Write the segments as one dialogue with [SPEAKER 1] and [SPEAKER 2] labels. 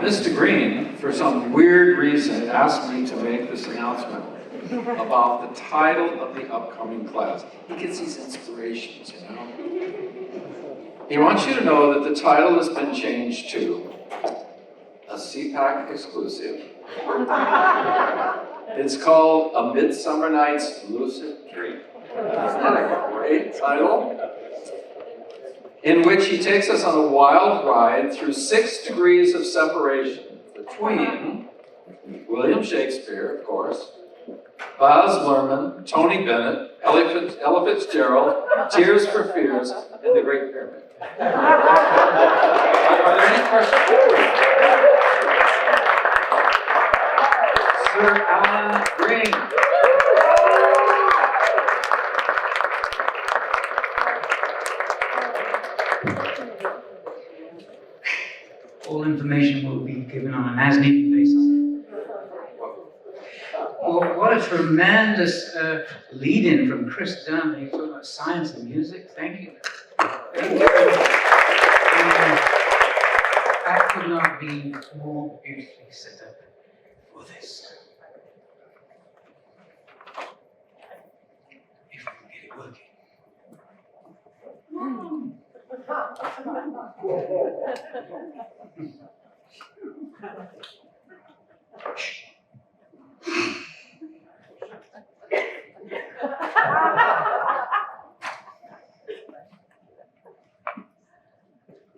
[SPEAKER 1] Mr. Green, for some weird reason, asked me to make this announcement about the title of the upcoming class. He gets these inspirations, you know? He wants you to know that the title has been changed to a CPAC exclusive. It's called A Midsummer Night's Lucid Dream. Isn't that a great title? In which he takes us on a wild ride through 6 degrees of separation between William Shakespeare, of course, Baz Luhrmann, Tony Bennett, Ella Fitzgerald, Tears for Fears, and the Great Pyramid. Are there any questions? Sir Alan Green.
[SPEAKER 2] All information will be given on an as-needed basis. Well, what a tremendous lead-in from Chris Dunn. He talked about science and music. Thank you. That could not be more beautifully set up for this. If we can get it working.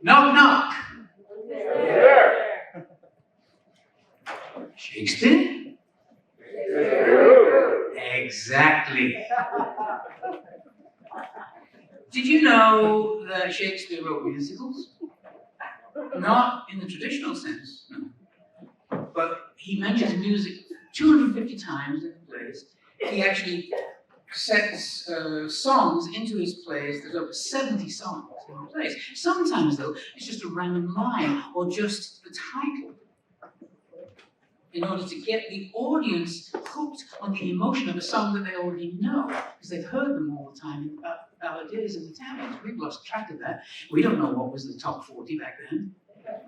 [SPEAKER 2] Knock, knock. Shakespeare? Exactly. Did you know that Shakespeare wrote musicals? Not in the traditional sense, no. But he mentions music 250 times in the plays. He actually sets songs into his plays. There's over 70 songs in the plays. Sometimes, though, it's just a random line or just the title, in order to get the audience hooked on the emotion of a song that they already know, because they've heard them all the time in balladeers and Italians. We've lost track of that. We don't know what was the top 40 back then.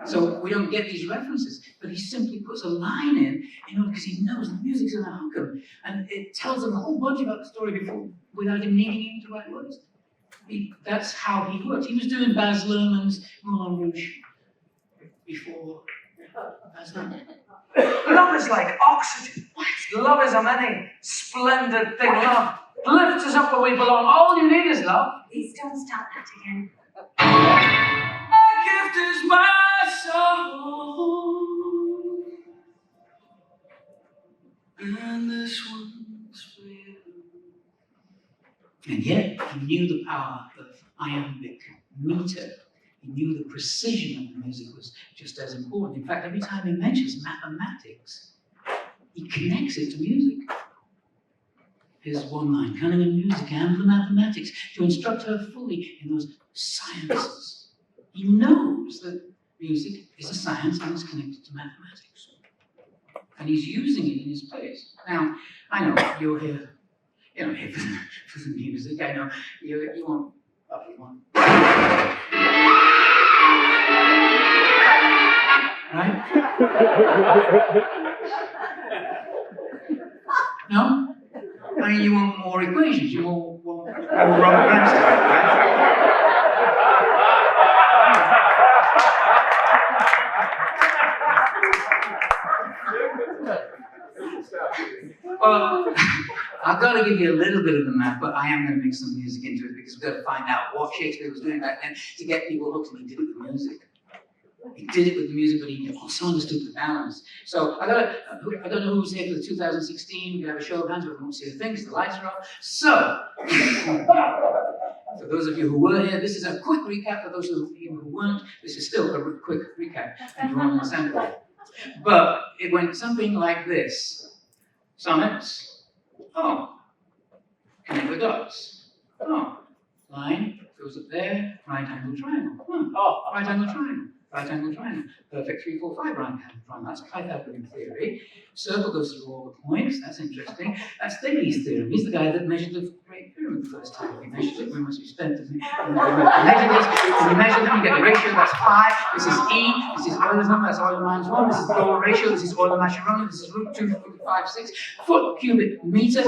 [SPEAKER 2] So we don't get these references, but he simply puts a line in order, because he knows the music's going to hook him, and it tells him a whole bunch about the story before, without him needing even to write words. That's how he worked. He was doing Baz Luhrmann's Moulin Rouge before Baz Luhrmann.
[SPEAKER 3] Love is like oxygen. What? Love is a many splendid thing. Love lifts us up where we belong. All you need is love.
[SPEAKER 4] Please don't start that again.
[SPEAKER 3] My gift is my soul, and this one's for you.
[SPEAKER 2] And yet, he knew the power of iambic meter. He knew the precision of the music was just as important. In fact, every time he mentions mathematics, he connects it to music. Here's one line: cunning in music and the mathematics, to instruct her fully in those sciences. He knows that music is a science and is connected to mathematics. And he's using it in his plays. Now, I know you're here, here for the music. I know you want, right? No? I mean, you want more equations, you want more Robert Bernstein, right? Well, I've got to give you a little bit of the math, but I am going to mix some music into it, because we've got to find out what Shakespeare was doing back then to get people hooked, and he did it with music. He did it with the music, but he also understood the balance. So I don't know who's here for the 2016. We can have a show of hands, but we won't see a thing because the lights are off. So, for those of you who were here, this is a quick recap. For those of you who weren't, this is still a quick recap, and you won't understand it. But it went something like this: sonnets. Oh, connect the dots. Oh, line goes up there. Right angle triangle. Right angle triangle. right angle triangle, perfect 3, 4, 5 right angle triangle. That's Pythagorean theory. Circle goes through all the points. That's interesting. That's Thales' theorem. He's the guy that measured the Great Pyramid the first time. He measured it. We must be spent. We measured this. We measured them. We get the ratio. That's pi. This is E. This is Euler's number. That's Euler minus 1. This is the Euler ratio. This is Euler Mascheroni. This is root 2.56 foot cubic meter.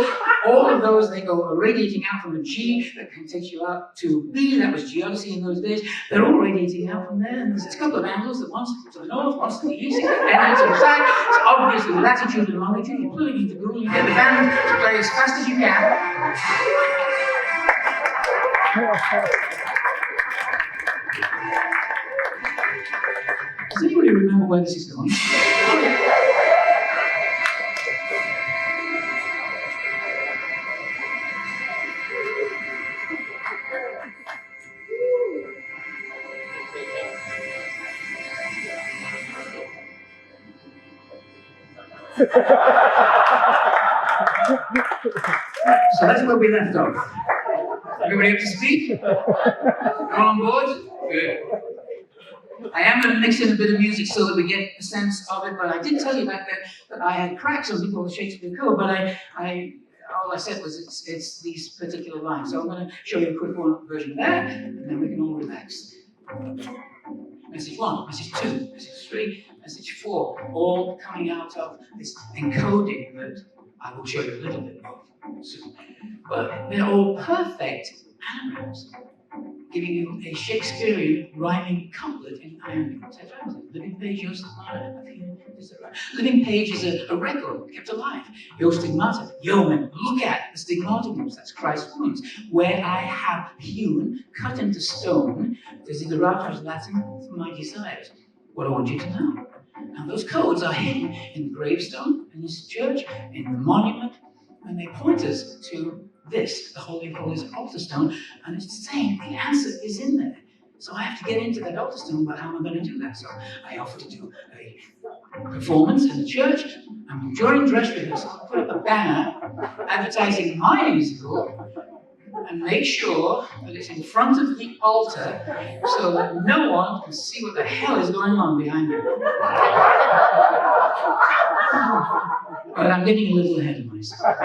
[SPEAKER 2] All of those, they go radiating out from a G that can take you out to B. That was geodesy in those days. They're all radiating out from there. And there's a couple of angles that one's to the north, one's to the east, and then to the side. It's obviously latitude and longitude. You're pulling into Google. You get the band to play as fast as you can. Does anybody remember where this is going? So that's where we left off. Everybody up to speed? All on board? Good. I am going to mix in a bit of music so that we get a sense of it, but I did tell you back then that I had cracked something called the Shakespeare Code, but all I said was it's these particular lines. So I'm going to show you a quick version of that, and then we can all relax. Message 1, message 2, message 3, message 4, all coming out of this encoding that I will show you a little bit of soon. But they're all perfect anagrams, giving you a Shakespearean rhyming couplet in iambic tetragrammaton. Living page, your stigmata. Living page is a record kept alive. Your stigmata, yeoman, look at the stigmatograms. That's Christ's wounds, where I have hewn, cut into stone, desiderata's Latin for my desires. What I want you to know. Now those codes are hidden in the gravestone in this church, in the monument, and they point us to this, the Holy of Holies altar stone, and it's saying the answer is in there. So I have to get into that altar stone, but how am I going to do that? So I offer to do a performance in the church, and during dress rehearsal, I put up a banner advertising my musical, and make sure that it's in front of the altar so that no one can see what the hell is going on behind me. But I'm getting a little ahead of myself.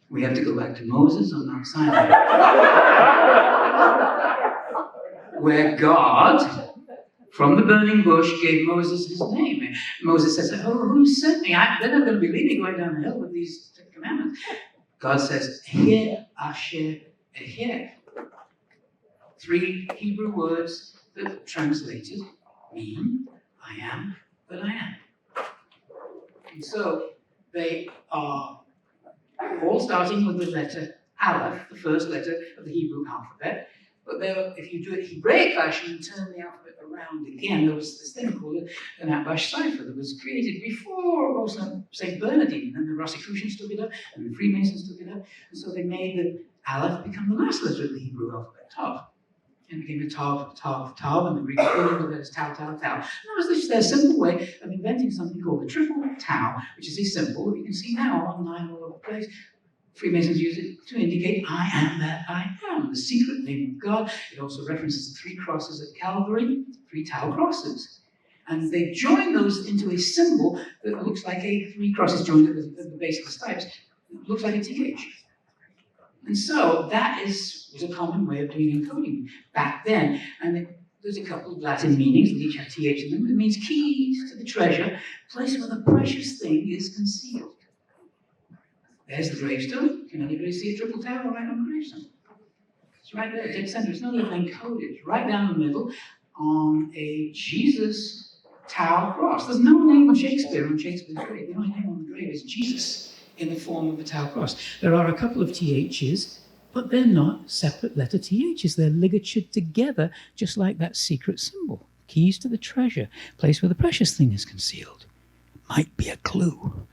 [SPEAKER 2] We have to go back to Moses on Mount Sinai, where God, from the burning bush, gave Moses his name. And Moses says, "Oh, who sent me? They're not going to believe me going down the hill with these commandments." God says, "Here, Asher, Eher." 3 Hebrew words that translated mean, I am that I am. And so they are all starting with the letter Aleph, the first letter of the Hebrew alphabet. But if you do it Hebraic fashion and turn the alphabet around again, there was this thing called an Atbash cipher that was created before also St. Bernardine, and the Rosicrucians took it up, and the Freemasons took it up, and so they made the Aleph become the last letter of the Hebrew alphabet, Tav. And it became a Tav, Tav, Tav, and the Greek equivalent of that is Tau, Tau, Tau. And that was their simple way of inventing something called the triple Tau, which is a symbol that you can see now online all over the place. Freemasons use it to indicate I am that I am, the secret name of God. It also references the 3 crosses at Calvary, 3 Tau crosses. And they join those into a symbol that looks like a 3 crosses joined at the base of the stipes. It looks like a TH. And so that was a common way of doing encoding back then. And there's a couple of Latin meanings that each have TH in them. It means keys to the treasure, place where the precious thing is concealed. There's the gravestone. Can anybody see a triple tower right on the gravestone? It's right there, dead center. It's not even encoded. It's right down the middle on a Jesus Tau cross. There's no name of Shakespeare on Shakespeare's grave. The only name on the grave is Jesus in the form of a Tau cross. There are a couple of THs, but they're not separate letter THs. They're ligatured together, just like that secret symbol. Keys to the treasure, place where the precious thing is concealed. Might be a clue.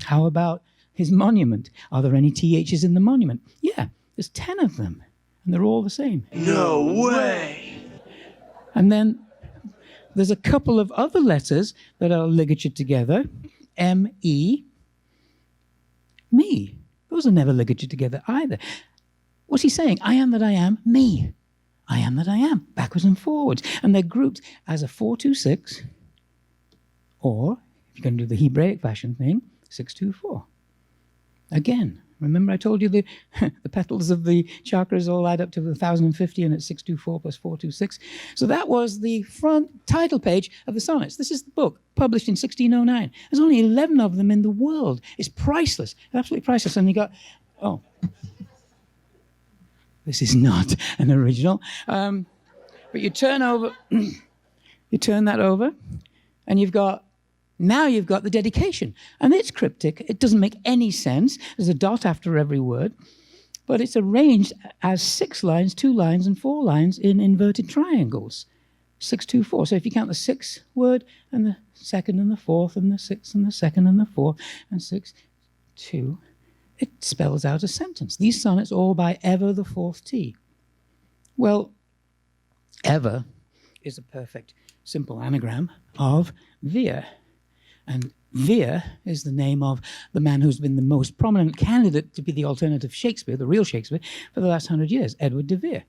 [SPEAKER 2] How about his monument? Are there any THs in the monument? Yeah, there's 10 of them, and they're all the same.
[SPEAKER 5] No way!
[SPEAKER 2] And then there's a couple of other letters that are ligatured together, M-E,
[SPEAKER 6] me. Those are never ligature together either. What's he saying? I am that I am, me. I am that I am, backwards and forwards. And they're grouped as a 4-2-6, or, if you're going to do the Hebraic fashion thing, 6-2-4. Again, remember I told you the petals of the chakras all add up to 1,050, and it's 6-2-4 plus 4-2-6. So that was the front title page of the sonnets. This is the book, published in 1609. There's only 11 of them in the world. It's priceless, absolutely priceless. And you got, oh, this is not an original. But you turn that over, and now you've got the dedication. And it's cryptic. It doesn't make any sense. There's a dot after every word. But it's arranged as 6 lines, 2 lines, and 4 lines in inverted triangles. 6-2-4. So if you count the 6th word, and the 2nd, and the 4th, and the 6th, and the 2nd, and the 4th, and 6, 2, it spells out a sentence. These sonnets all by Ever the 4th T. Well, Ever is a perfect, simple anagram of Vere. And Vere is the name of the man who's been the most prominent candidate to be the alternative Shakespeare, the real Shakespeare, for the last 100 years, Edward de Vere.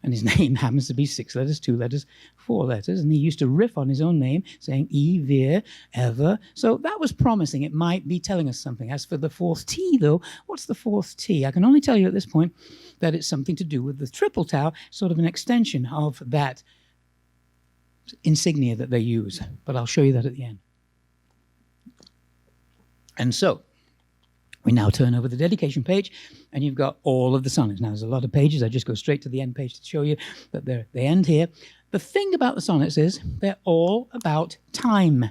[SPEAKER 6] And his name happens to be 6 letters, 2 letters, 4 letters. And he used to riff on his own name, saying E, Vere, Ever. So that was promising. It might be telling us something. As for the 4th T, though, what's the 4th T? I can only tell you at this point that it's something to do with the triple tau, sort of an extension of that insignia that they use. But I'll show you that at the end. And so we now turn over the dedication page, and you've got all of the sonnets. Now, there's a lot of pages. I just go straight to the end page to show you that they end here. The thing about the sonnets is they're all about time.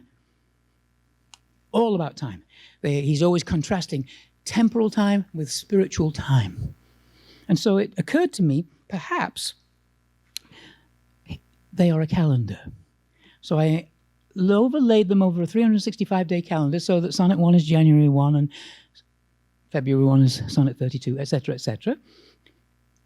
[SPEAKER 6] All about time. He's always contrasting temporal time with spiritual time. And so it occurred to me, perhaps, they are a calendar. So I overlaid them over a 365-day calendar so that Sonnet 1 is January 1 and February 1 is Sonnet 32, etc., etc.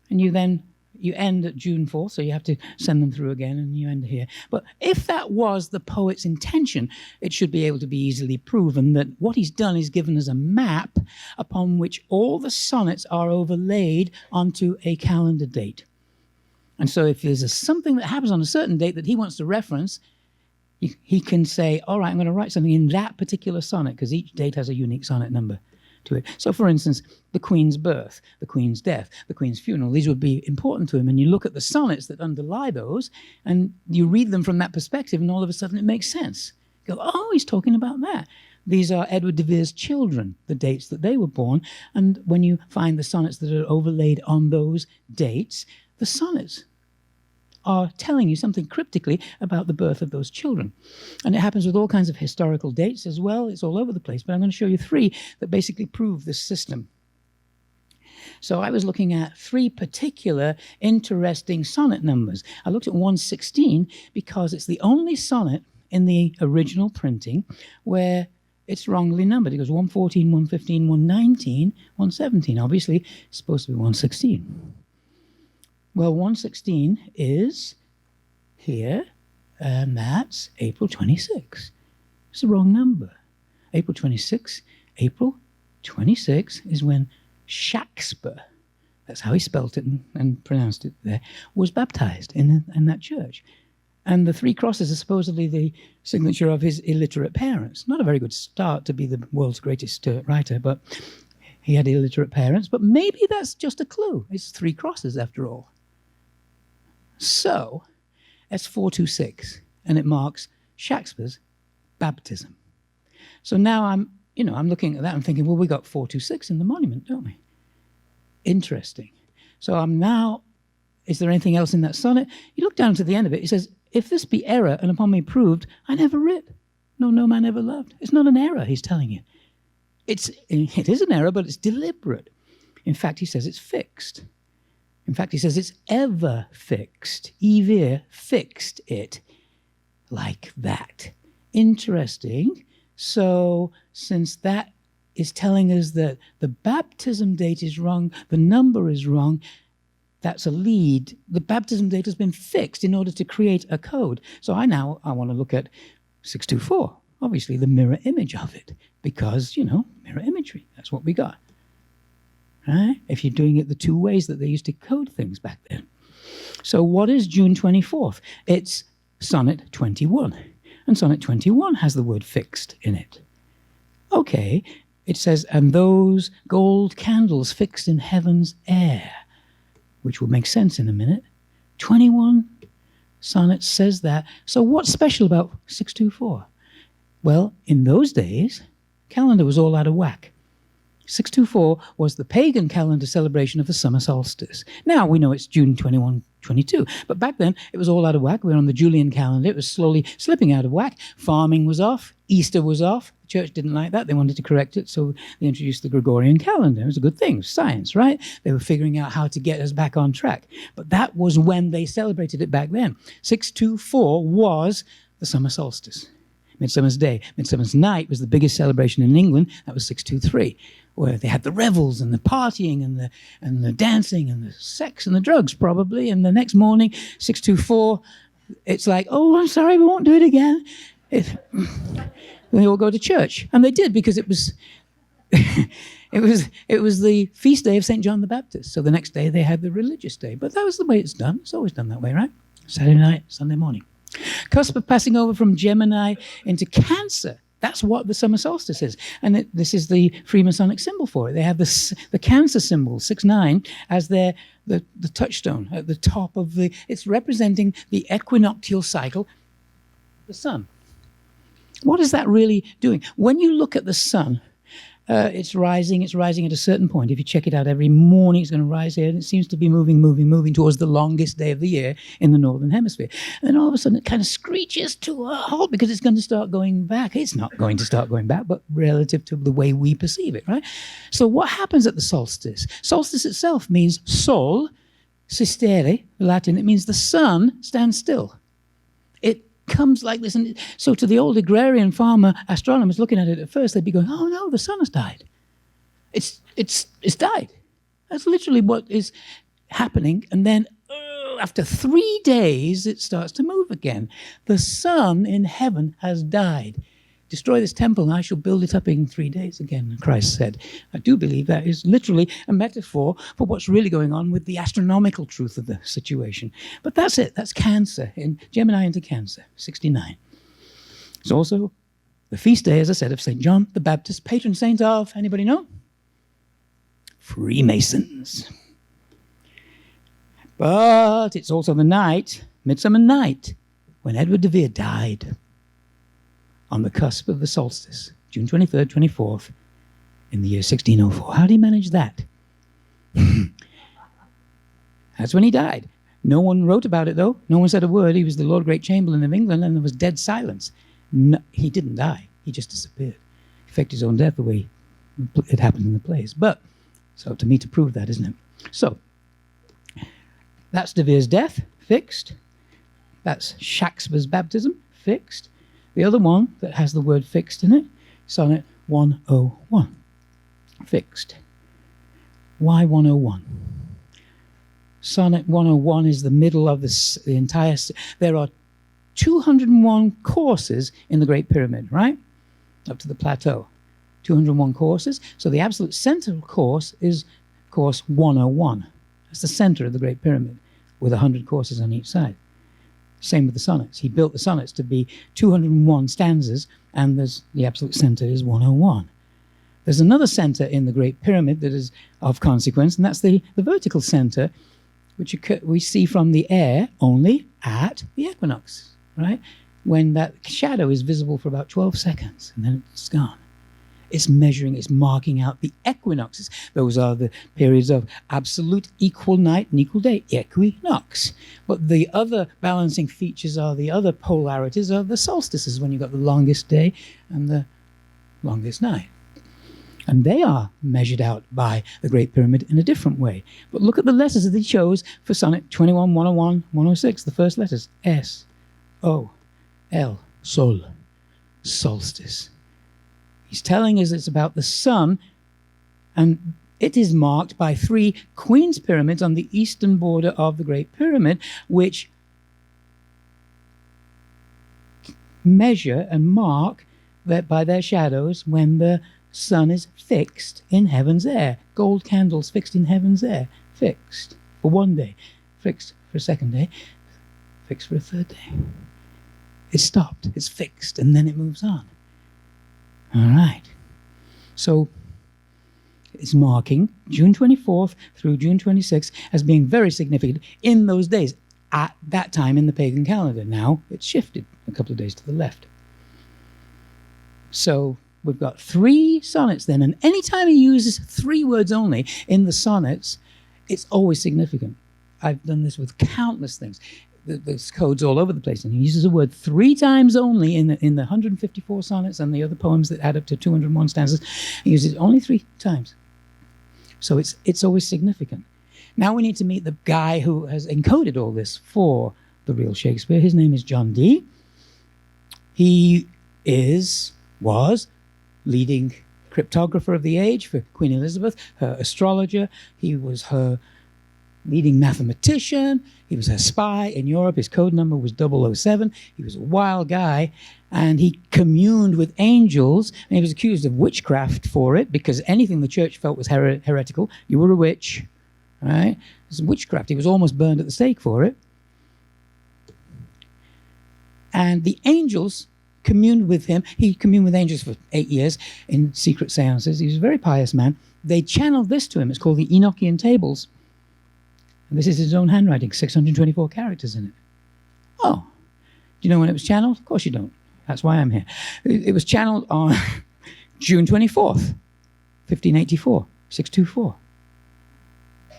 [SPEAKER 6] And you end at June 4th, so you have to send them through again, and you end here. But if that was the poet's intention, it should be able to be easily proven that what he's done is given us a map upon which all the sonnets are overlaid onto a calendar date. And so if there's something that happens on a certain date that he wants to reference, he can say, all right, I'm going to write something in that particular sonnet, because each date has a unique sonnet number to it. So, for instance, the Queen's birth, the Queen's death, the Queen's funeral, these would be important to him. And you look at the sonnets that underlie those, and you read them from that perspective, and all of a sudden it makes sense. You go, oh, he's talking about that. These are Edward de Vere's children, the dates that they were born. And when you find the sonnets that are overlaid on those dates, the sonnets are telling you something cryptically about the birth of those children. And it happens with all kinds of historical dates as well. It's all over the place, but I'm going to show you 3 that basically prove this system. So I was looking at 3 particular interesting sonnet numbers. I looked at 116 because it's the only sonnet in the original printing where it's wrongly numbered. It goes 114, 115, 119, 117. Obviously, it's supposed to be 116. Well, 116 is here, and that's April 26. It's the wrong number. April 26 is when Shakespeare, that's how he spelt it and pronounced it there, was baptized in that church. And the 3 crosses are supposedly the signature of his illiterate parents. Not a very good start to be the world's greatest writer, but he had illiterate parents. But maybe that's just a clue. It's 3 crosses after all. So, that's 426, and it marks Shakespeare's baptism. So now I'm looking at that and thinking, well, we got 426 in the monument, don't we? Interesting. So is there anything else in that sonnet? You look down to the end of it, it says, if this be error, and upon me proved, I never writ. No man ever loved. It's not an error, he's telling you. It is an error, but it's deliberate. In fact, he says it's fixed. In fact, he says it's ever fixed. Evere fixed it like that. Interesting. So since that is telling us that the baptism date is wrong, the number is wrong, that's a lead. The baptism date has been fixed in order to create a code. So I want to look at 624. obviously the mirror image of it, because, mirror imagery, that's what we got. Right? If you're doing it the two ways that they used to code things back then. So what is June 24th? It's Sonnet 21. And Sonnet 21 has the word fixed in it. Okay, it says, and those gold candles fixed in heaven's air, which will make sense in a minute. 21 sonnet says that. So what's special about 624? Well, in those days, calendar was all out of whack. 624 was the pagan calendar celebration of the summer solstice. Now we know it's June 21, 22, but back then it was all out of whack. We were on the Julian calendar. It was slowly slipping out of whack. Farming was off. Easter was off. The church didn't like that. They wanted to correct it, so they introduced the Gregorian calendar. It was a good thing. It was science, right? They were figuring out how to get us back on track. But that was when they celebrated it back then. 624 was the summer solstice. Midsummer's Day. Midsummer's Night was the biggest celebration in England. That was 623, where they had the revels and the partying and the dancing and the sex and the drugs, probably. And the next morning, 624, it's like, oh, I'm sorry, we won't do it again. They all go to church. And they did, because it was it was the feast day of St. John the Baptist. So the next day they had the religious day. But that was the way it's done. It's always done that way, right? Saturday night, Sunday morning. Cusp of passing over from Gemini into Cancer. That's what the summer solstice is. And this is the Freemasonic symbol for it. They have the Cancer symbol, 6-9, as the touchstone at the top of it's representing the equinoctial cycle of the sun. What is that really doing? When you look at the sun, it's rising at a certain point. If you check it out every morning, it's going to rise here, and it seems to be moving towards the longest day of the year in the northern hemisphere. And then all of a sudden it kind of screeches to a halt because it's going to start going back. It's not going to start going back, but relative to the way we perceive it, right? So what happens at the solstice? Solstice itself means sol, sistere, Latin. It means the sun stands still. It comes like this. And so to the old agrarian farmer astronomers looking at it at first, they'd be going, oh no, the sun has died. It's died. That's literally what is happening. And then after 3 days, it starts to move again. The sun in heaven has died. Destroy this temple and I shall build it up in 3 days again, Christ said. I do believe that is literally a metaphor for what's really going on with the astronomical truth of the situation. But that's it. That's Cancer, in Gemini into Cancer, 69. It's also the feast day, as I said, of St. John the Baptist, patron saint of, anybody know? Freemasons. But it's also the night, Midsummer Night, when Edward de Vere died. On the cusp of the solstice, June 23rd, 24th, in the year 1604. How did he manage that? That's when he died. No one wrote about it, though. No one said a word. He was the Lord Great Chamberlain of England, and there was dead silence. No, he didn't die. He just disappeared. He faked his own death the way it happened in the plays. But it's up to me to prove that, isn't it? So, that's De Vere's death, fixed. That's Shakespeare's baptism, fixed. The other one that has the word fixed in it, Sonnet 101, fixed. Why 101? Sonnet 101 is the middle of the entire... There are 201 courses in the Great Pyramid, right? Up to the plateau. 201 courses. So the absolute central course is course 101. That's the center of the Great Pyramid, with 100 courses on each side. Same with the sonnets. He built the sonnets to be 201 stanzas, and the absolute center is 101. There's another center in the Great Pyramid that is of consequence, and that's the vertical center, which we see from the air only at the equinox, right? When that shadow is visible for about 12 seconds, and then it's gone. It's measuring, it's marking out the equinoxes. Those are the periods of absolute equal night and equal day, equinox. But the other balancing features are the other polarities of the solstices, when you've got the longest day and the longest night. And they are measured out by the Great Pyramid in a different way. But look at the letters that he chose for Sonnet 21, 101, 106, the first letters. S, O, L, Sol, solstice. He's telling us it's about the sun, and it is marked by 3 Queen's pyramids on the eastern border of the Great Pyramid, which measure and mark by their shadows when the sun is fixed in heaven's air. Gold candles fixed in heaven's air. Fixed for one day. Fixed for a second day. Fixed for a third day. It's stopped. It's fixed. And then it moves on. All right. So it's marking June 24th through June 26th as being very significant in those days. At that time in the pagan calendar. Now it's shifted a couple of days to the left. So we've got 3 sonnets then, and anytime he uses 3 words only in the sonnets, it's always significant. I've done this with countless things. There's codes all over the place, and he uses a word 3 times only in the 154 sonnets and the other poems that add up to 201 stanzas. He uses it only 3 times. So it's always significant. Now we need to meet the guy who has encoded all this for the real Shakespeare. His name is John Dee. He was leading cryptographer of the age for Queen Elizabeth, her astrologer. He was her leading mathematician. He was her spy in Europe. His code number was 007. He was a wild guy, and he communed with angels, and he was accused of witchcraft for it, because anything the church felt was heretical, you were a witch. Right? It was witchcraft. He was almost burned at the stake for it. And the angels communed with him. He communed with angels for 8 years in secret seances. He was a very pious man. They channeled this to him. It's called the Enochian Tables. And this is his own handwriting, 624 characters in it. Oh, do you know when it was channeled? Of course you don't. That's why I'm here. It was channeled on June 24th, 1584, 624.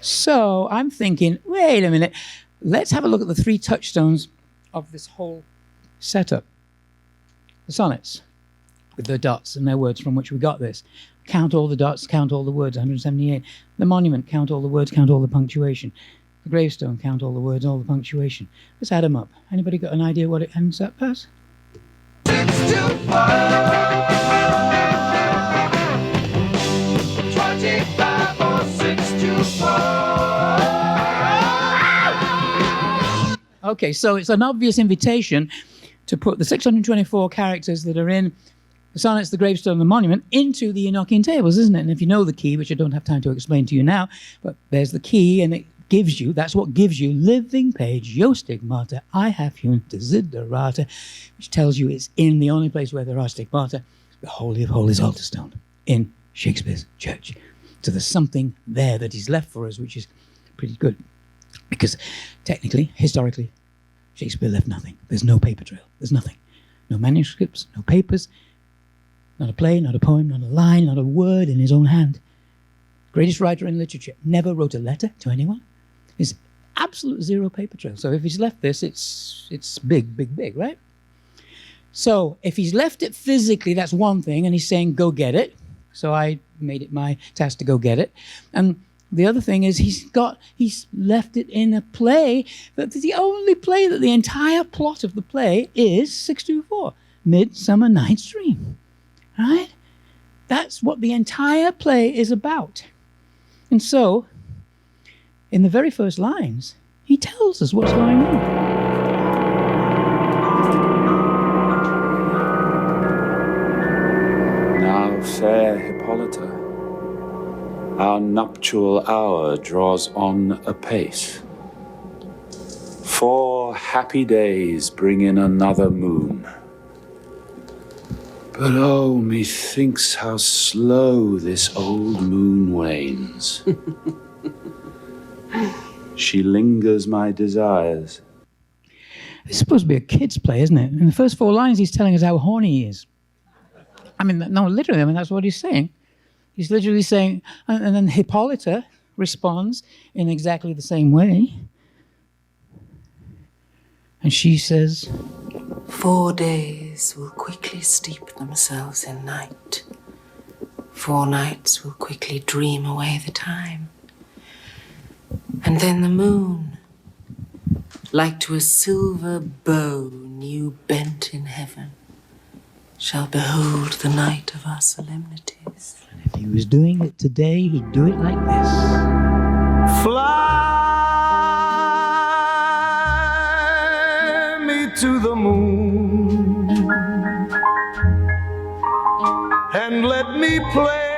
[SPEAKER 6] So I'm thinking, wait a minute, let's have a look at the 3 touchstones of this whole setup. The sonnets, with their dots and their words from which we got this. Count all the dots, count all the words, 178. The monument, count all the words, count all the punctuation. The gravestone, count all the words, all the punctuation. Let's add them up. Anybody got an idea what it ends up as?
[SPEAKER 5] 25 or 624.
[SPEAKER 6] Okay, so it's an obvious invitation to put the 624 characters that are in the sonnets, the gravestone, and the monument into the Enochian Tables, isn't it? And if you know the key, which I don't have time to explain to you now, but there's the key, and it gives you, that's what gives you living page, yo stigmata, I have hewn desiderata, which tells you it's in the only place where there are stigmata, the Holy of Holies altar stone in Shakespeare's church. So there's something there that he's left for us, which is pretty good. Because technically, historically, Shakespeare left nothing. There's no paper trail. There's nothing. No manuscripts, no papers, not a play, not a poem, not a line, not a word in his own hand. Greatest writer in literature. Never wrote a letter to anyone. There's absolute 0 paper trail. So if he's left this, it's big, big, big, right? So if he's left it physically, that's one thing, and he's saying, go get it. So I made it my task to go get it. And the other thing is he's left it in a play, but the only play that the entire plot of the play is 624, Midsummer Night's Dream, right? That's what the entire play is about. And so, in the very first lines, he tells us what's going on.
[SPEAKER 7] Now, fair Hippolyta, our nuptial hour draws on apace. 4 happy days bring in another moon. But oh, methinks how slow this old moon wanes. She lingers my desires.
[SPEAKER 6] It's supposed to be a kid's play, isn't it? In the first 4 lines, he's telling us how horny he is. I mean, no, literally, that's what he's saying. He's literally saying, and then Hippolyta responds in exactly the same way. And she says,
[SPEAKER 8] 4 days will quickly steep themselves in night. 4 nights will quickly dream away the time. And then the moon, like to a silver bow new bent in heaven, shall behold the night of our solemnities.
[SPEAKER 6] if he was doing it today, he'd do it like this.
[SPEAKER 5] Fly me to the moon. and let me play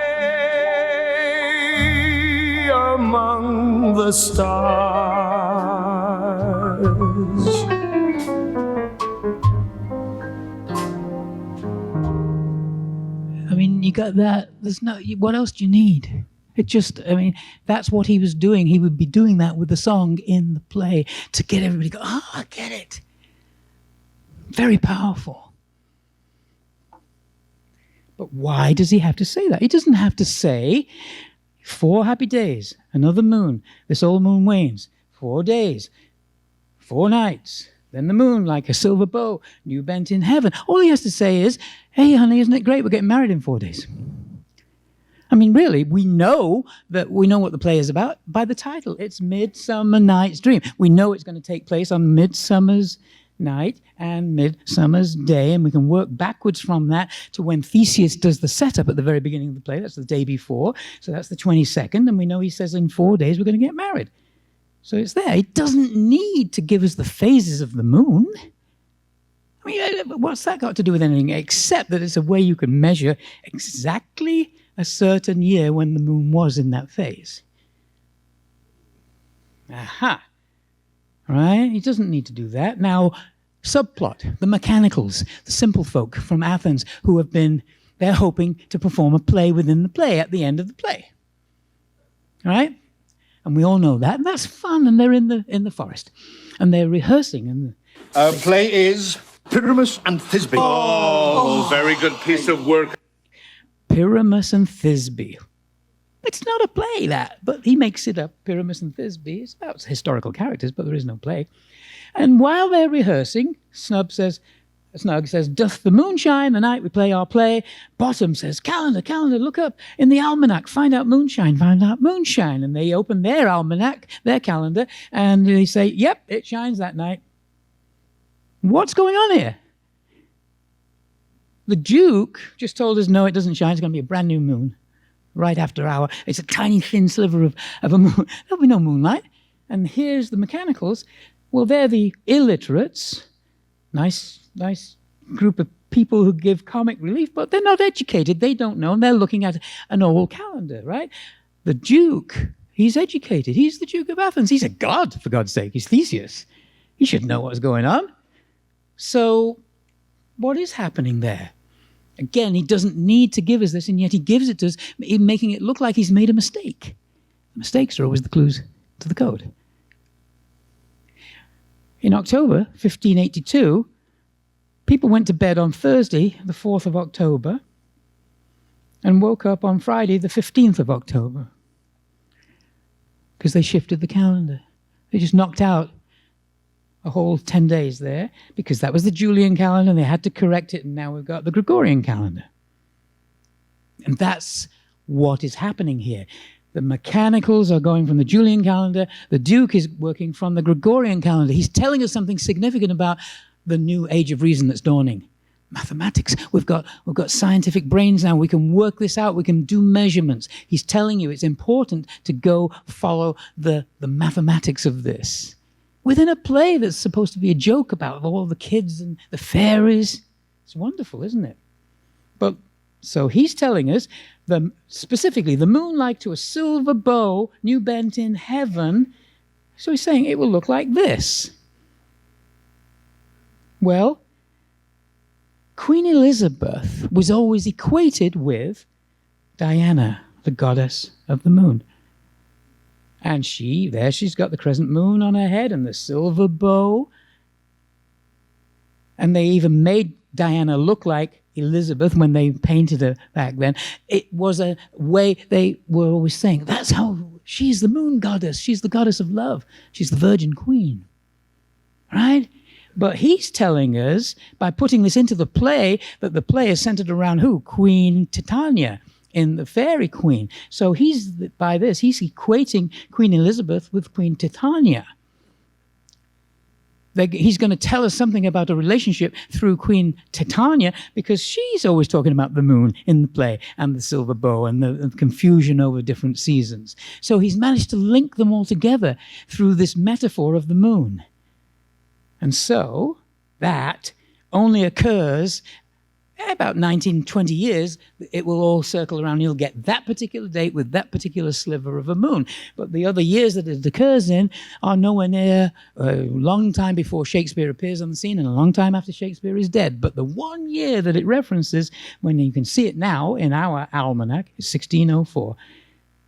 [SPEAKER 5] among the stars.
[SPEAKER 6] I mean, you got that. There's no. What else do you need? It just. I mean, that's what he was doing. He would be doing that with the song in the play to get everybody to go. Oh, I get it. Very powerful. But why does he have to say that? He doesn't have to say 4 happy days, another moon. This old moon wanes. 4 days, 4 nights. Then the moon like a silver bow, new bent in heaven. All he has to say is, hey, honey, isn't it great? We're getting married in 4 days. I mean, really, we know what the play is about by the title. It's Midsummer Night's Dream. We know it's going to take place on Midsummer's Night and Midsummer's Day, and we can work backwards from that to when Theseus does the setup at the very beginning of the play. That's the day before. So that's the 22nd, and we know he says in 4 days we're going to get married. So it's there. He doesn't need to give us the phases of the moon. I mean, what's that got to do with anything except that it's a way you can measure exactly a certain year when the moon was in that phase. Aha. Right? He doesn't need to do that. Now, subplot, the mechanicals, the simple folk from Athens who they're hoping to perform a play within the play at the end of the play. Right? And we all know that, and that's fun, and they're in the forest. And they're rehearsing. And
[SPEAKER 9] play is Pyramus and Thisbe. Oh, very good piece of work.
[SPEAKER 6] Pyramus and Thisbe. It's not a play, but he makes it up, Pyramus and Thisbe. It's about historical characters, but there is no play. And while they're rehearsing, Snug says, doth the moon shine the night we play our play? Bottom says, calendar, look up in the almanac, find out moonshine. And they open their almanac, their calendar, and they say, yep, it shines that night. What's going on here? The Duke just told us, no, it doesn't shine. It's going to be a brand new moon right after hour. It's a tiny, thin sliver of a moon. There'll be no moonlight. And here's the mechanicals. Well, they're the illiterates. Nice group of people who give comic relief, but they're not educated. They don't know, and they're looking at an old calendar, right? The Duke, he's educated. He's the Duke of Athens. He's a god, for God's sake. He's Theseus. He should know what's going on. So what is happening there? Again, he doesn't need to give us this, and yet he gives it to us, making it look like he's made a mistake. Mistakes are always the clues to the code. In October 1582, people went to bed on Thursday, the 4th of October, and woke up on Friday, the 15th of October, because they shifted the calendar. They just knocked out a whole 10 days there, because that was the Julian calendar, and they had to correct it, and now we've got the Gregorian calendar. And that's what is happening here. The mechanicals are going from the Julian calendar. The Duke is working from the Gregorian calendar. He's telling us something significant about the new age of reason that's dawning. Mathematics. We've got scientific brains now. We can work this out. We can do measurements. He's telling you it's important to go follow the mathematics of this. Within a play that's supposed to be a joke about all the kids and the fairies. It's wonderful, isn't it? But so he's telling us, specifically, the moon like to a silver bow, new bent in heaven. So he's saying it will look like this. Well, Queen Elizabeth was always equated with Diana, the goddess of the moon. And she's got the crescent moon on her head and the silver bow. And they even made Diana look like Elizabeth when they painted her back then. It was a way they were always saying, that's how she's the moon goddess. She's the goddess of love. She's the virgin queen. Right? But he's telling us, by putting this into the play, that the play is centered around who? Queen Titania, in the fairy queen. So by this, he's equating Queen Elizabeth with Queen Titania. He's going to tell us something about a relationship through Queen Titania, because she's always talking about the moon in the play and the silver bow and the confusion over different seasons. So he's managed to link them all together through this metaphor of the moon. And so that only occurs about 19, 20 years, it will all circle around. You'll get that particular date with that particular sliver of a moon. But the other years that it occurs in are nowhere near a long time before Shakespeare appears on the scene and a long time after Shakespeare is dead. But the 1 year that it references, when you can see it now in our almanac, is 1604.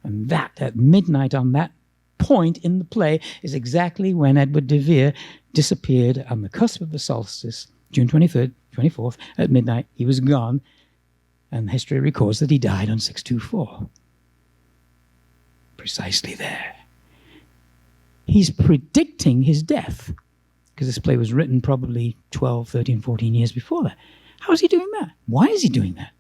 [SPEAKER 6] And that, at midnight on that point in the play, is exactly when Edward de Vere disappeared on the cusp of the solstice, June 23rd, 24th, at midnight. He was gone, and history records that he died on 624. Precisely there. He's predicting his death, because this play was written probably 12, 13, 14 years before that. How is he doing that? Why is he doing that?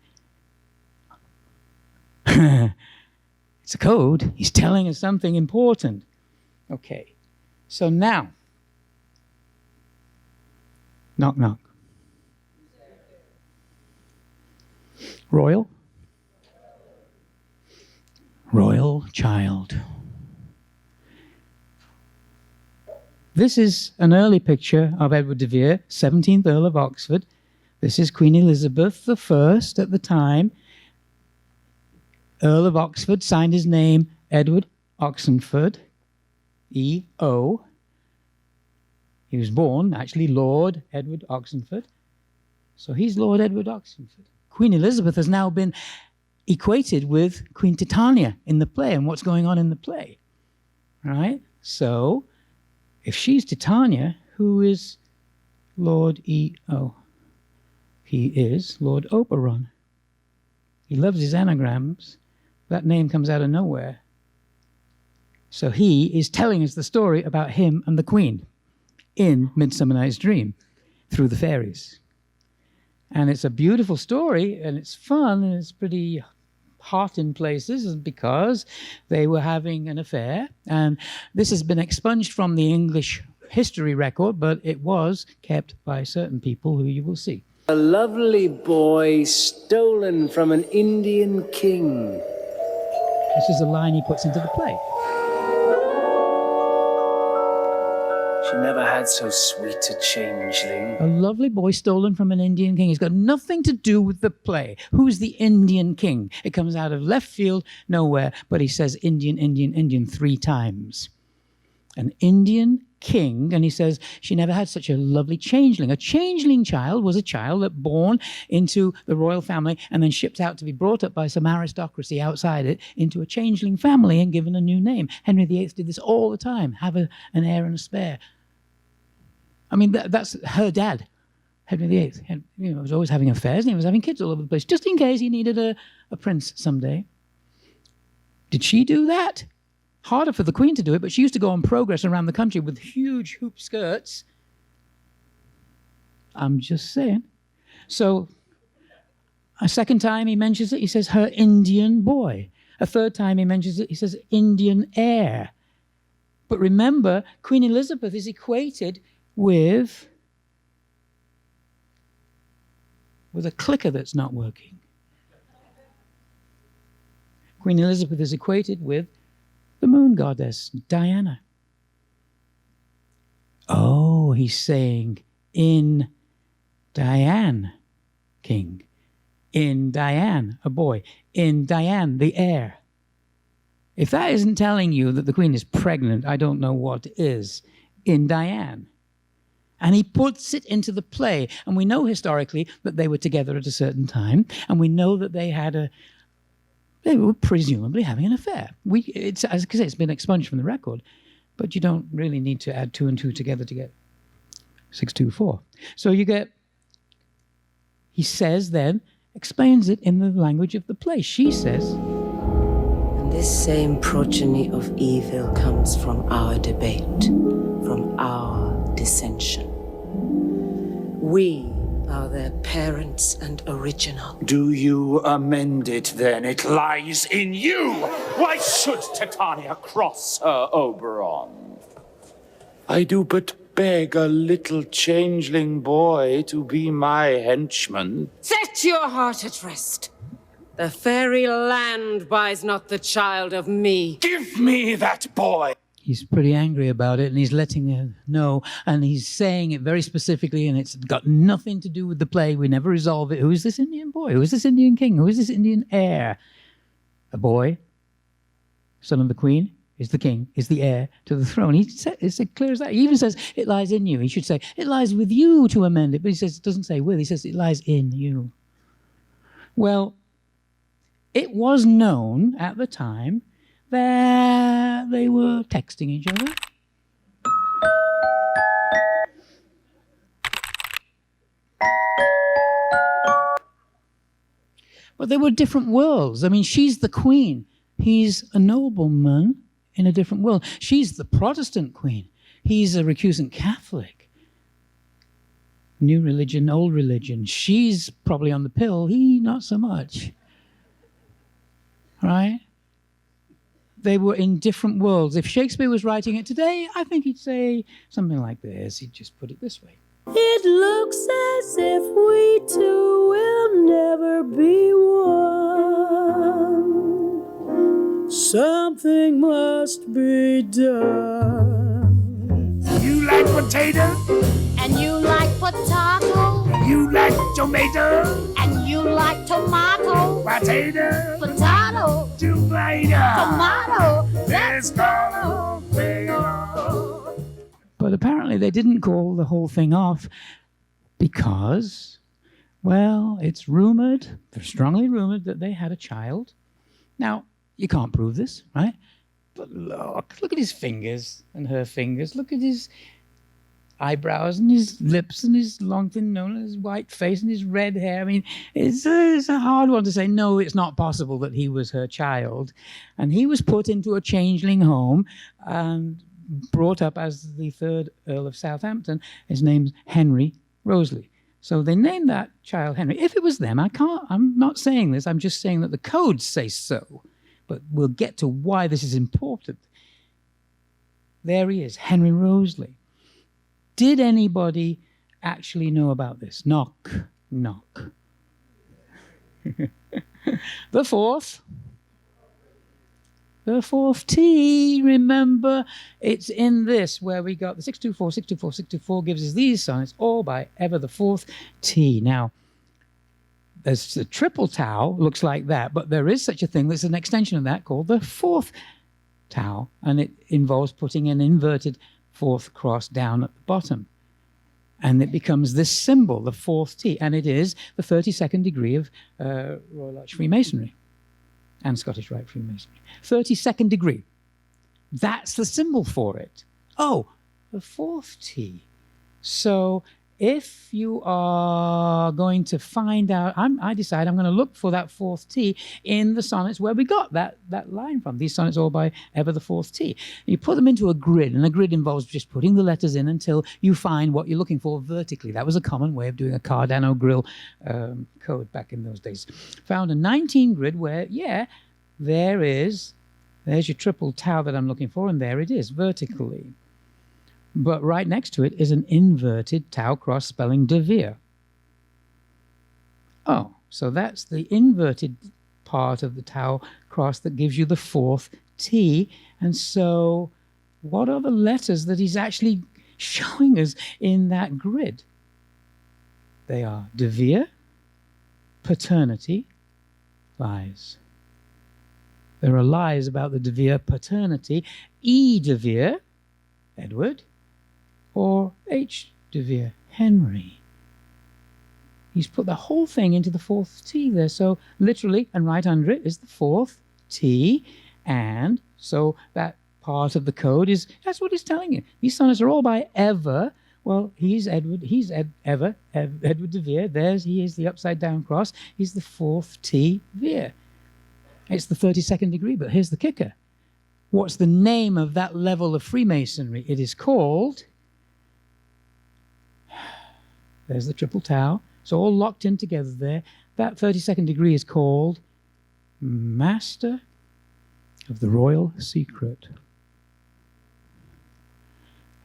[SPEAKER 6] It's a code. He's telling us something important. Okay, so now, knock, knock. Royal? Royal child. This is an early picture of Edward de Vere, 17th Earl of Oxford. This is Queen Elizabeth I at the time. Earl of Oxford signed his name Edward Oxenford, E-O. He was born, actually, Lord Edward Oxenford. So he's Lord Edward Oxenford. Queen Elizabeth has now been equated with Queen Titania in the play and what's going on in the play. Right? So, if she's Titania, who is Lord E-O? He is Lord Oberon. He loves his anagrams. That name comes out of nowhere. So he is telling us the story about him and the Queen in Midsummer Night's Dream through the fairies. And it's a beautiful story, and it's fun, and it's pretty hot in places because they were having an affair. And this has been expunged from the English history record, but it was kept by certain people who you will see.
[SPEAKER 10] A lovely boy stolen from an Indian king.
[SPEAKER 6] This is a line he puts into the play.
[SPEAKER 10] She never had so sweet a changeling.
[SPEAKER 6] A lovely boy stolen from an Indian king. It's got nothing to do with the play. Who's the Indian king? It comes out of left field, nowhere, but he says Indian, Indian, Indian 3 times. An Indian king, and he says she never had such a lovely changeling. A changeling child was a child that born into the royal family and then shipped out to be brought up by some aristocracy outside it into a changeling family and given a new name. Henry VIII did this all the time, have an heir and a spare. I mean, that's her dad, Henry VIII. He was always having affairs and he was having kids all over the place, just in case he needed a prince someday. Did she do that? Harder for the Queen to do it, but she used to go on progress around the country with huge hoop skirts. I'm just saying. So, a second time he mentions it, he says her Indian boy. A third time he mentions it, he says Indian heir. But remember, Queen Elizabeth is equated with a clicker that's not working. Queen Elizabeth is equated with the moon goddess, Diana. Oh, he's saying in Diane, king. In Diane, a boy. In Diane, the heir. If that isn't telling you that the Queen is pregnant, I don't know what is. In Diane. And he puts it into the play. And we know historically that they were together at a certain time. And we know that they were presumably having an affair. As I say, it's been expunged from the record, but you don't really need to add 2 and 2 together to get 624. So you get, he says then, explains it in the language of the play. She says,
[SPEAKER 8] and this same progeny of evil comes from our debate, from our dissension. We are their parents and original.
[SPEAKER 7] Do you amend it then? It lies in you! Why should Titania cross her Oberon? I do but beg a little changeling boy to be my henchman.
[SPEAKER 8] Set your heart at rest. The fairy land buys not the child of me.
[SPEAKER 7] Give me that boy!
[SPEAKER 6] he's pretty angry about it, and he's letting her know, and he's saying it very specifically, and it's got nothing to do with the play. We never resolve it. Who is this Indian boy? Who is this Indian king? Who is this Indian heir? A boy, son of the queen, is the king, is the heir to the throne. It's clear as that. He even says, it lies in you. He should say, it lies with you to amend it. But he says, it doesn't say with. He says, it lies in you. Well, it was known at the time that they were texting each other. But they were different worlds. I mean, she's the queen. He's a nobleman in a different world. She's the Protestant queen. He's a recusant Catholic. New religion, old religion. She's probably on the pill. He, not so much. Right? They were in different worlds. If Shakespeare was writing it today, I think he'd say something like this. He'd just put it this way.
[SPEAKER 11] It looks as if we two will never be one. Something must be done.
[SPEAKER 9] You like potato?
[SPEAKER 11] And you like potato.
[SPEAKER 9] You like tomato?
[SPEAKER 11] And you like tomato.
[SPEAKER 9] Potato?
[SPEAKER 11] Potato.
[SPEAKER 9] Tomato.
[SPEAKER 11] Tomato.
[SPEAKER 9] Let's go.
[SPEAKER 6] But apparently they didn't call the whole thing off because, well, it's rumored, strongly rumored, that they had a child. Now, you can't prove this, right? But look at his fingers and her fingers. Look at his eyebrows and his lips and his long thin nose and his white face and his red hair. I mean, it's a hard one to say, no, it's not possible that he was her child. And he was put into a changeling home and brought up as the 3rd Earl of Southampton. His name's Henry Roseley. So they named that child Henry. If it was them, I'm not saying this, I'm just saying that the codes say so. But we'll get to why this is important. There he is, Henry Roseley. Did anybody actually know about this? Knock, knock. The fourth T, remember, it's in this where we got the 624, 624, 624 gives us these sonnets, all by ever the 4th T. Now, there's the triple tau, looks like that, but there is such a thing that's an extension of that called the 4th tau, and it involves putting an inverted 4th cross down at the bottom. And it becomes this symbol, the 4th T, and it is the 32nd degree of Royal Arch Freemasonry and Scottish Rite Freemasonry. 32nd degree. That's the symbol for it. Oh, the 4th T. So if you are going to find out, I decide I'm going to look for that 4th T in the sonnets where we got that line from. These sonnets all by ever the 4th T. You put them into a grid, and a grid involves just putting the letters in until you find what you're looking for vertically. That was a common way of doing a Cardano grill code back in those days. Found a 19 grid where, yeah, there's your triple tau that I'm looking for, and there it is, vertically. But right next to it is an inverted tau cross spelling De Vere. Oh, so that's the inverted part of the tau cross that gives you the 4th T. And so what are the letters that he's actually showing us in that grid? They are De Vere, paternity, lies. There are lies about the De Vere paternity. E. De Vere, Edward, or H. De Vere, Henry. He's put the whole thing into the 4th T there. So literally, and right under it is the 4th T. And so that part of the code is, that's what he's telling you. These sonnets are all by ever. Well, he's Edward, Edward de Vere. He is the upside down cross. He's the 4th T Vere. It's the 32nd degree, but here's the kicker. What's the name of that level of Freemasonry? It is called, there's the triple tau. It's all locked in together there. That 32nd degree is called Master of the Royal Secret.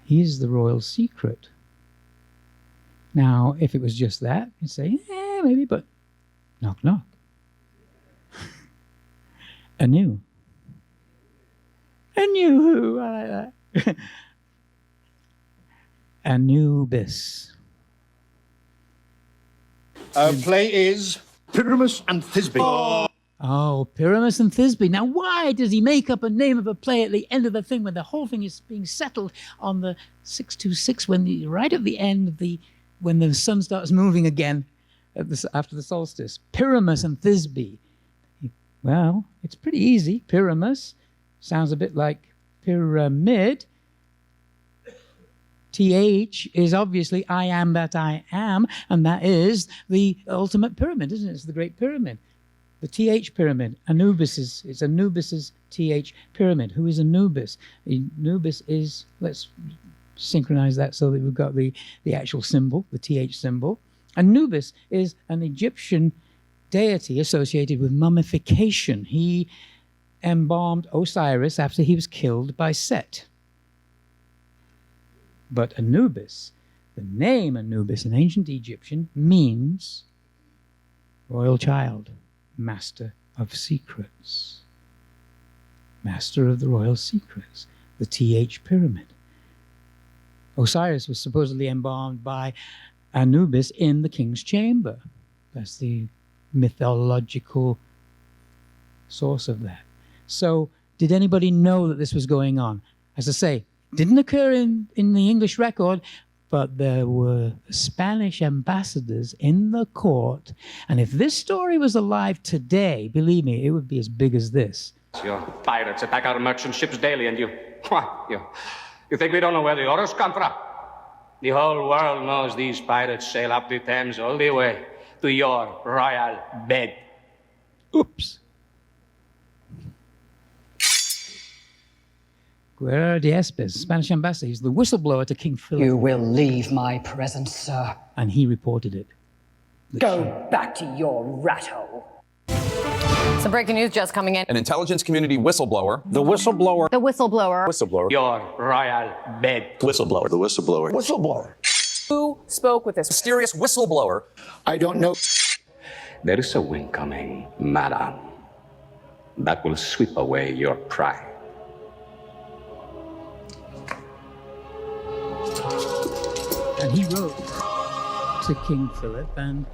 [SPEAKER 6] He's the Royal Secret. Now, if it was just that, you'd say, yeah, maybe, but knock, knock. Anew. And you, I like that. Anubis.
[SPEAKER 9] Play is Pyramus and Thisbe.
[SPEAKER 6] Oh, Pyramus and Thisbe. Now, why does he make up a name of a play at the end of the thing when the whole thing is being settled on the 626, right at the end of when the sun starts moving again after the solstice? Pyramus and Thisbe. Well, it's pretty easy. Pyramus sounds a bit like pyramid. TH is obviously I am that I am, and that is the ultimate pyramid, isn't it? It's the Great Pyramid. The TH pyramid. It's Anubis's TH pyramid. Who is Anubis? Anubis is, let's synchronize that so that we've got the actual symbol, the TH symbol. Anubis is an Egyptian deity associated with mummification. He embalmed Osiris after he was killed by Set. But Anubis, the name Anubis in ancient Egyptian means royal child, master of secrets, master of the royal secrets, the TH pyramid. Osiris was supposedly embalmed by Anubis in the king's chamber. That's the mythological source of that. So, did anybody know that this was going on? As I say, didn't occur in the English record, but there were Spanish ambassadors in the court. And if this story was alive today, believe me, it would be as big as this.
[SPEAKER 12] Your pirates attack our merchant ships daily, and you think we don't know where the orders come from? The whole world knows these pirates sail up the Thames all the way to your royal bed.
[SPEAKER 6] Oops. Guerra de Espes, Spanish ambassador. He's the whistleblower to King Philip.
[SPEAKER 13] You will leave my presence, sir.
[SPEAKER 6] And he reported it.
[SPEAKER 13] Go back to your rat hole.
[SPEAKER 14] Some breaking news just coming in.
[SPEAKER 15] An intelligence community whistleblower.
[SPEAKER 9] The whistleblower.
[SPEAKER 14] The whistleblower.
[SPEAKER 15] Whistleblower.
[SPEAKER 12] Your royal bed.
[SPEAKER 15] Whistleblower. The whistleblower. Whistleblower.
[SPEAKER 14] Who spoke with this
[SPEAKER 15] mysterious whistleblower?
[SPEAKER 9] I don't know.
[SPEAKER 12] There is a wind coming, madam, that will sweep away your pride.
[SPEAKER 6] And he wrote to King Philip, and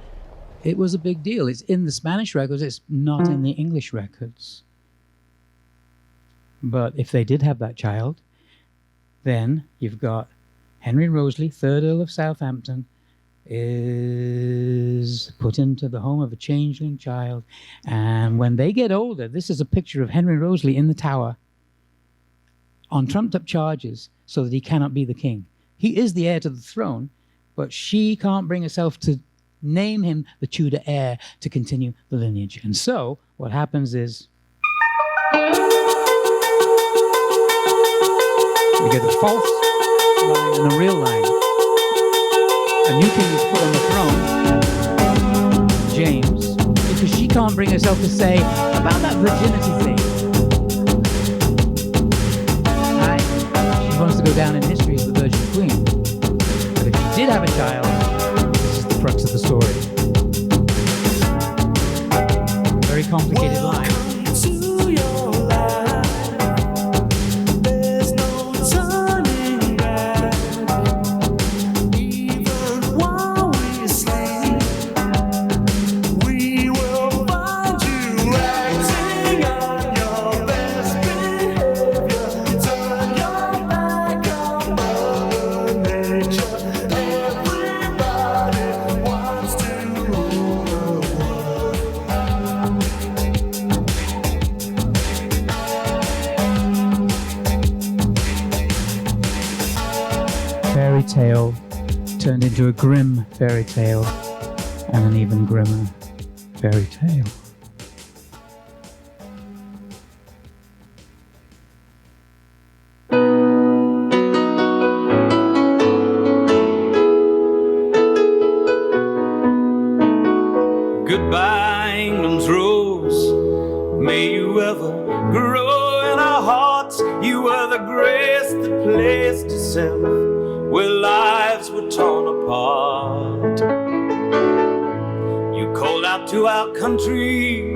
[SPEAKER 6] it was a big deal. It's in the Spanish records, it's not in the English records. But if they did have that child, then you've got Henry Roseley, 3rd Earl of Southampton, is put into the home of a changeling child. And when they get older, this is a picture of Henry Roseley in the Tower on trumped-up charges so that he cannot be the king. He is the heir to the throne, but she can't bring herself to name him the Tudor heir to continue the lineage. And so what happens is you get a false line and a real line. A new king is put on the throne, James, because she can't bring herself to say about that virginity thing. She wants to go down in history as the Virgin Queen. But if she did have a child, this is the crux of the story. Very complicated line. Tale turned into a grim fairy tale and an even grimmer fairy tale.
[SPEAKER 16] Goodbye, England's rose. May you ever grow in our hearts. You were the grace that placed itself where lives were torn apart. You called out to our country,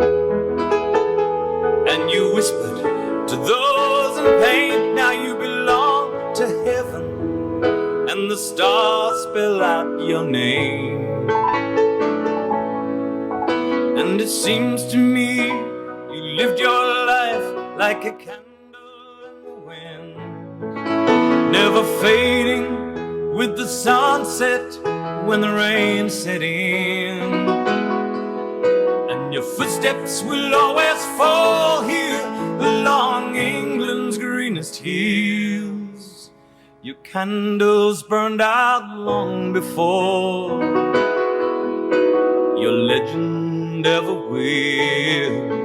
[SPEAKER 16] and you whispered to those and pain. Now you belong to heaven, and the stars spell out your name. And it seems to me you lived your life like a candle in the wind, never fading with the sunset when the rain set in. And your footsteps will always fall here along England's greenest hills. Your candles burned out long before your legend ever will.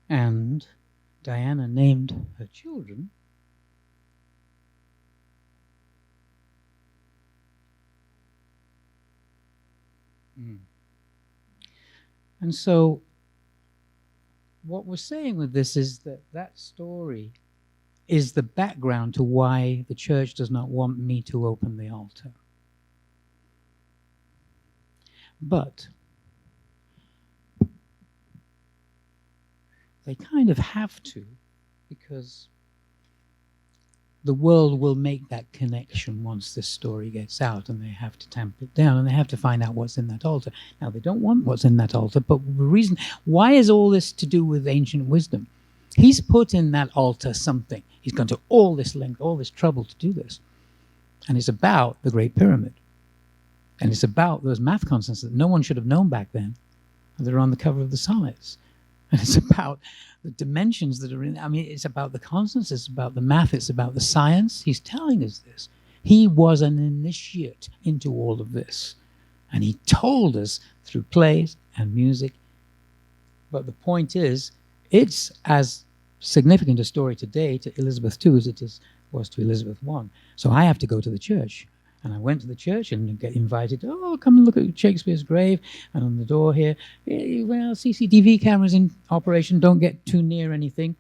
[SPEAKER 6] And Diana named her children And so what we're saying with this is that that story is the background to why the church does not want me to open the altar. But they kind of have to, because the world will make that connection once this story gets out, and they have to tamp it down, and they have to find out what's in that altar. Now, they don't want what's in that altar, but the reason, why is all this to do with ancient wisdom? He's put in that altar something. He's gone to all this length, all this trouble to do this. And it's about the Great Pyramid. And it's about those math constants that no one should have known back then. They're on the cover of the sonnets. And it's about the dimensions that are in, I mean, it's about the constants, it's about the math, it's about the science. He's telling us this. He was an initiate into all of this. And he told us through plays and music. But the point is, it's as significant a story today to Elizabeth II as it was to Elizabeth I. So I have to go to the church. And I went to the church and get invited, oh, come and look at Shakespeare's grave. And on the door here, well, CCTV cameras in operation, don't get too near anything.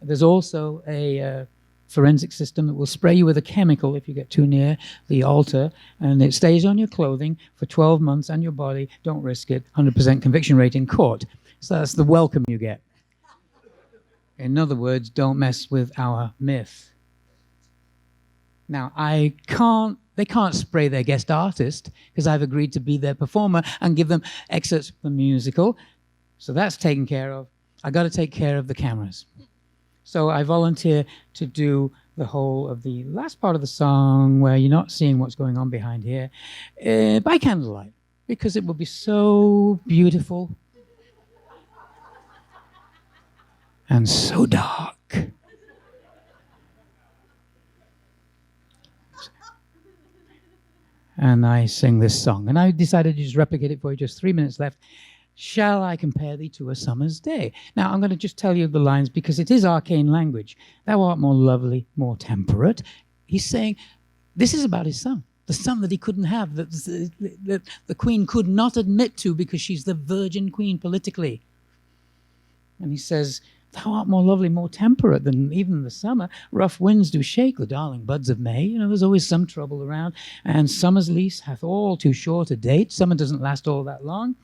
[SPEAKER 6] There's also a forensic system that will spray you with a chemical if you get too near the altar, and it stays on your clothing for 12 months and your body. Don't risk it. 100% conviction rate in court. So that's the welcome you get. In other words, don't mess with our myth. Now, they can't spray their guest artist because I've agreed to be their performer and give them excerpts from the musical. So that's taken care of. I got to take care of the cameras. So I volunteer to do the whole of the last part of the song where you're not seeing what's going on behind here by candlelight, because it will be so beautiful and so dark. And I sing this song. And I decided to just replicate it for you, just 3 minutes left. Shall I compare thee to a summer's day? Now, I'm going to just tell you the lines because it is arcane language. Thou art more lovely, more temperate. He's saying this is about his son, the son that he couldn't have, that the queen could not admit to because she's the virgin queen politically. And he says, thou art more lovely, more temperate than even the summer. Rough winds do shake the darling buds of May. You know, there's always some trouble around. And summer's lease hath all too short a date. Summer doesn't last all that long.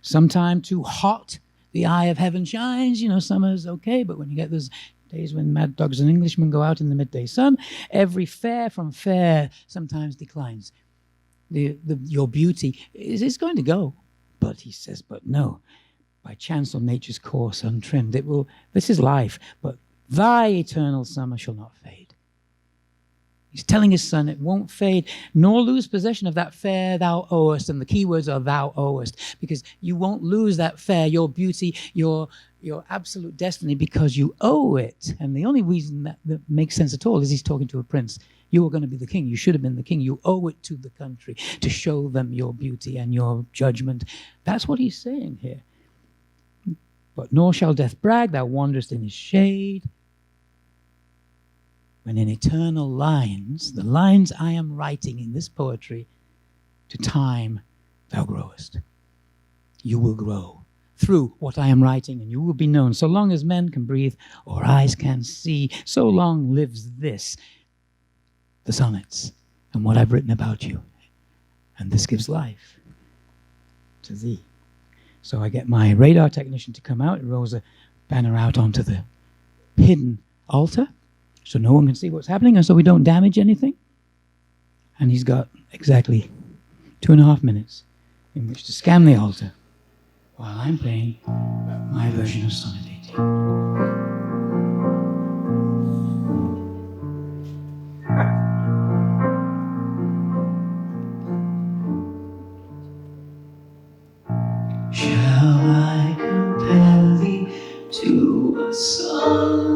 [SPEAKER 6] Sometime too hot, the eye of heaven shines. You know, summer's okay, but when you get those days when mad dogs and Englishmen go out in the midday sun, every fair from fair sometimes declines. Your beauty is going to go. But he says, but no. By chance on nature's course untrimmed, this is life, but thy eternal summer shall not fade. He's telling his son it won't fade, nor lose possession of that fair thou owest, and the key words are thou owest, because you won't lose that fair, your beauty, your absolute destiny, because you owe it. And the only reason that makes sense at all is he's talking to a prince. You are going to be the king. You should have been the king. You owe it to the country to show them your beauty and your judgment. That's what he's saying here. But nor shall death brag, thou wanderest in his shade. When in eternal lines, the lines I am writing in this poetry, to time thou growest. You will grow. through what I am writing, and you will be known. So long as men can breathe or eyes can see, so long lives this, the sonnets, and what I've written about you. And this gives life to thee. So I get my radar technician to come out. He rolls a banner out onto the hidden altar, so no one can see what's happening, and so we don't damage anything. And he's got exactly 2.5 minutes in which to scan the altar while I'm playing my version of Sonnet 18. Shall I compare thee to a summer's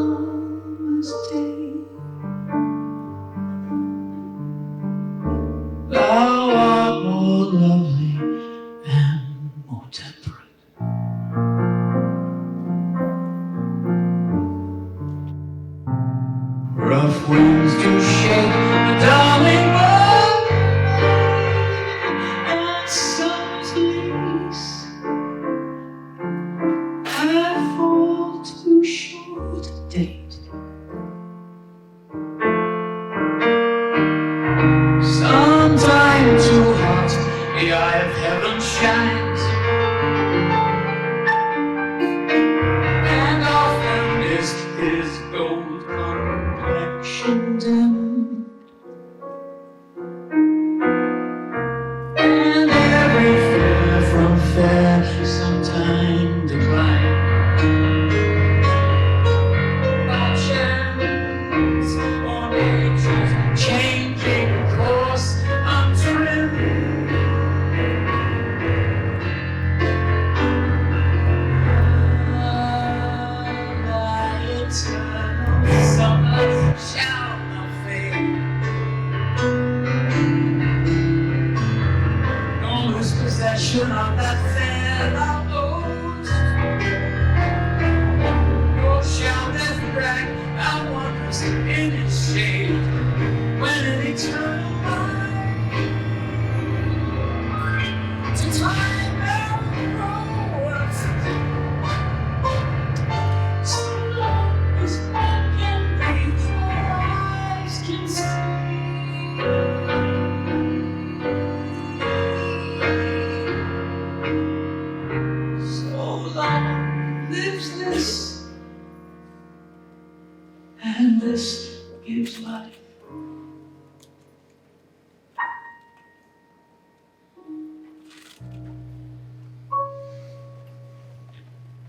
[SPEAKER 6] day? Thou art more lovely and more temperate. Rough winds do shake the darling bird, and summer's leaves have fall too short a date. Sometime too hot, the eye of heaven shines, and often is his gold complexion dim, and every fair from fair sometime declines. By chance or nature's changing course untrimmed, thy eternal summer shall not fade, nor lose possession of that fair thou owest, nor shall death brag thou wonders in its shade, when an eternal mind to time and growth, so long as man can breathe or eyes can see. So long lives this, and this gives life.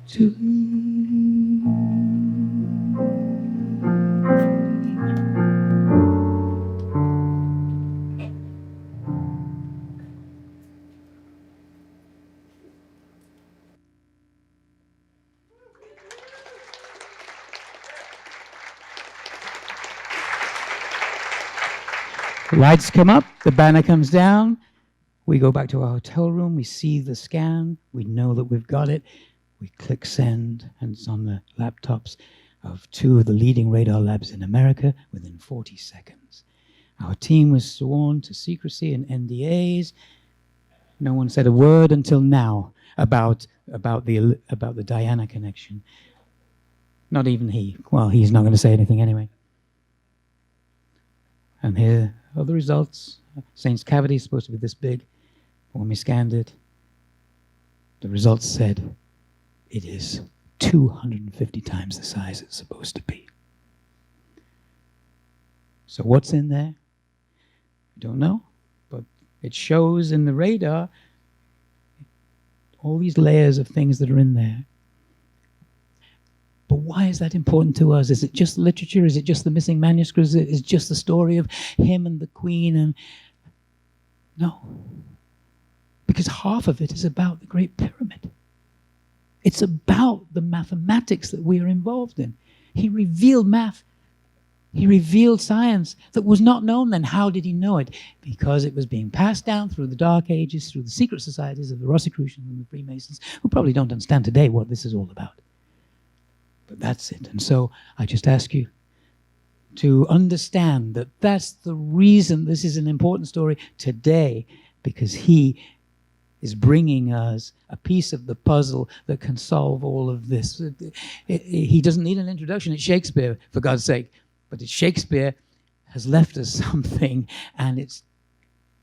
[SPEAKER 6] To lights come up, the banner comes down, we go back to our hotel room, we see the scan, we know that we've got it, we click send, and it's on the laptops of 2 of the leading radar labs in America within 40 seconds. Our team was sworn to secrecy and NDAs. No one said a word until now about the Diana connection. Not even he. Well, he's not going to say anything anyway. And here are the results. Saint's cavity is supposed to be this big. When we scanned it, the results said it is 250 times the size it's supposed to be. So what's in there? I don't know, but it shows in the radar all these layers of things that are in there. But why is that important to us? Is it just literature? Is it just the missing manuscripts? Is it just the story of him and the Queen? And no, because half of it is about the Great Pyramid. It's about the mathematics that we are involved in. He revealed math. He revealed science that was not known then. How did he know it? Because it was being passed down through the Dark Ages, through the secret societies of the Rosicrucians and the Freemasons, who probably don't understand today what this is all about. But that's it. And so I just ask you to understand that that's the reason this is an important story today, because he is bringing us a piece of the puzzle that can solve all of this. He doesn't need an introduction. It's Shakespeare, for God's sake. But it's Shakespeare has left us something, and it's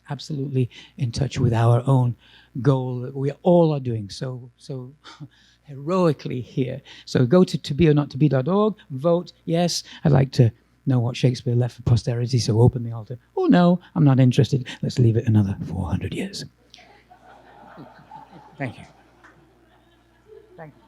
[SPEAKER 6] absolutely in touch with our own goal that we all are doing so heroically here. So go to tobeornottobe.org, vote yes. I'd like to know what Shakespeare left for posterity, so open the altar. Oh no, I'm not interested. Let's leave it another 400 years. Thank you. Thank you.